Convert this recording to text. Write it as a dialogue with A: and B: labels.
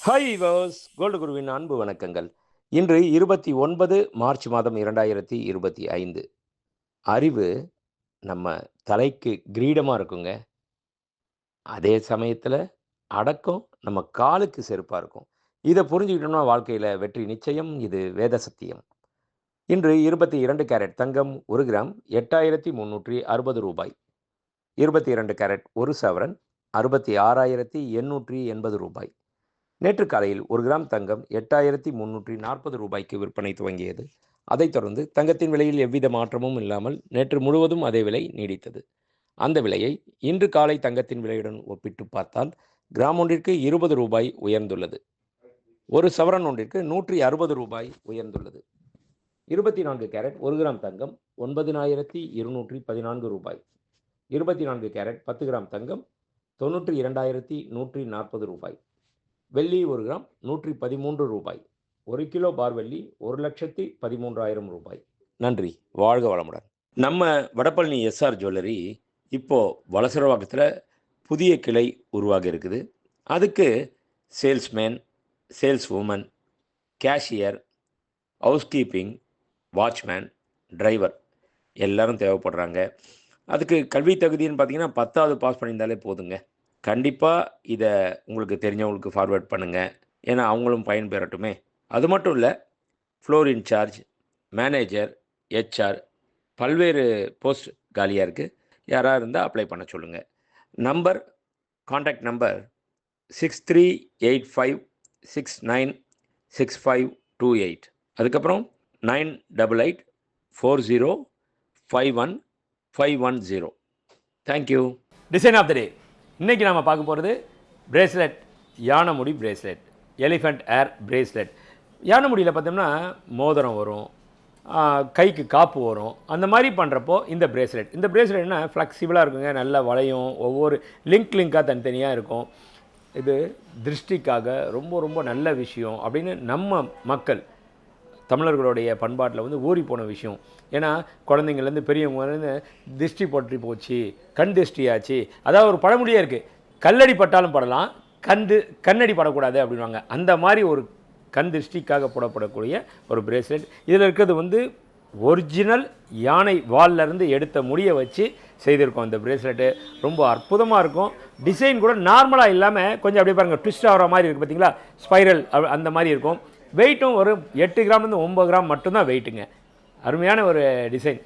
A: Hi viewers, gold குருவின் அன்பு வணக்கங்கள். இன்று 29 மார்ச் மாதம் 2025. அறிவு நம்ம தலைக்கு கிரீடமா இருக்குங்க. அதே சமயத்துல அடக்கம் நம்ம காலுக்கு செருப்பா இருக்கும். இத புரிஞ்சுக்கிட்டோம்னா வாழ்க்கையில வெற்றி நிச்சயம். இது வேத சத்தியம். இன்று 22 கேரட் தங்கம் 1 கிராம் ரூ. 8,360. 22 கேரட் 1 சவரன் ரூ. 66,880. நேற்று காலையில் 1 கிராம் தங்கம் ரூ. 8,340க்கு விற்பனை துவங்கியது. அதைத் தொடர்ந்து தங்கத்தின் விலையில் எவ்வித மாற்றமும் இல்லாமல் நேற்று முழுவதும் அதே விலை நீடித்தது. அந்த விலையை இன்று காலை தங்கத்தின் விலையுடன் ஒப்பிட்டு பார்த்தால் கிராம் ஒன்றிற்கு ரூ. 20 உயர்ந்துள்ளது. ஒரு சவரன் ஒன்றிற்கு ரூ. 160 உயர்ந்துள்ளது. 24 கேரட் 1 கிராம் தங்கம் ரூ. 9,214. 24 கேரட் 10 கிராம் தங்கம் ரூ. 92,140. வெள்ளி 1 கிராம் ரூ. 113. 1 கிலோ பார் வெள்ளி ரூ. 1,13,000. நன்றி. வாழ்க வளமுடன். நம்ம வடபழனி எஸ்ஆர் ஜுவல்லரி இப்போ வலசரவாக்கத்தில் புதிய கிளை உருவாகி இருக்குது. அதுக்கு salesman, sales woman, cashier, housekeeping, watchman, driver எல்லாரும் தேவைப்படுறாங்க. அதுக்கு கல்வி தகுதின்னு பார்த்தீங்கன்னா 10வது பாஸ் பண்ணியிருந்தாலே போதுங்க. கண்டிப்பாக இதை உங்களுக்கு தெரிஞ்சவங்களுக்கு ஃபார்வேர்ட் பண்ணுங்கள். ஏன்னா அவங்களும் பயன்பெறட்டுமே. அது மட்டும் இல்லை, ஃப்ளோர் இன்சார்ஜ், மேனேஜர், ஹெச்ஆர் பல்வேறு போஸ்ட் காலியாக இருக்குது. யாராக இருந்தால் அப்ளை பண்ண சொல்லுங்கள். Contact number 6385696528. அதுக்கப்புறம் 9884051510. தேங்க்யூ. டிசைன் ஆஃப் த டே. இன்றைக்கி நம்ம பார்க்க போகிறது பிரேஸ்லெட், யானை முடி பிரேஸ்லெட், எலிஃபண்ட் ஏர் பிரேஸ்லெட். யானை முடியில் பார்த்தோம்னா மோதிரம் வரும், கைக்கு காப்பு வரும். அந்த மாதிரி பண்ணுறப்போ இந்த பிரேஸ்லெட்னா ஃப்ளெக்சிபிளாக இருக்குங்க. நல்லா வளையும், ஒவ்வொரு லிங்காக தனித்தனியாக இருக்கும். இது திருஷ்டிக்காக ரொம்ப ரொம்ப நல்ல விஷயம் அப்படின்னு நம்ம மக்கள் தமிழர்களுடைய பண்பாட்டில் வந்து ஊறி போன விஷயம். ஏன்னா குழந்தைங்கள்லேருந்து பெரியவங்கலேருந்து திருஷ்டி போட்டு போச்சு, கண் திருஷ்டியாச்சு. அதாவது ஒரு பழமொழியே இருக்குது, கல்லடி பட்டாலும் படலாம், கண்ணடி படக்கூடாது அப்படின்வாங்க. அந்த மாதிரி ஒரு கண் திருஷ்டிக்காக போடப்படக்கூடிய ஒரு பிரேஸ்லெட். இதில் இருக்கிறது வந்து ஒரிஜினல் யானை வால்லேருந்து எடுத்த முடியை வச்சு செய்திருக்கோம். இந்த பிரேஸ்லெட்டு ரொம்ப அற்புதமாக இருக்கும். டிசைன் கூட நார்மலாக இல்லாமல் கொஞ்சம் அப்படியே பாருங்கள், ட்விஸ்ட் ஆகிற மாதிரி இருக்குது பார்த்தீங்களா, ஸ்பைரல் அந்த மாதிரி இருக்கும். வெயிட்டும் ஒரு 8 கிராம்லேருந்து 9 கிராம் மட்டும்தான் வெயிட்டுங்க. அருமையான ஒரு டிசைன்.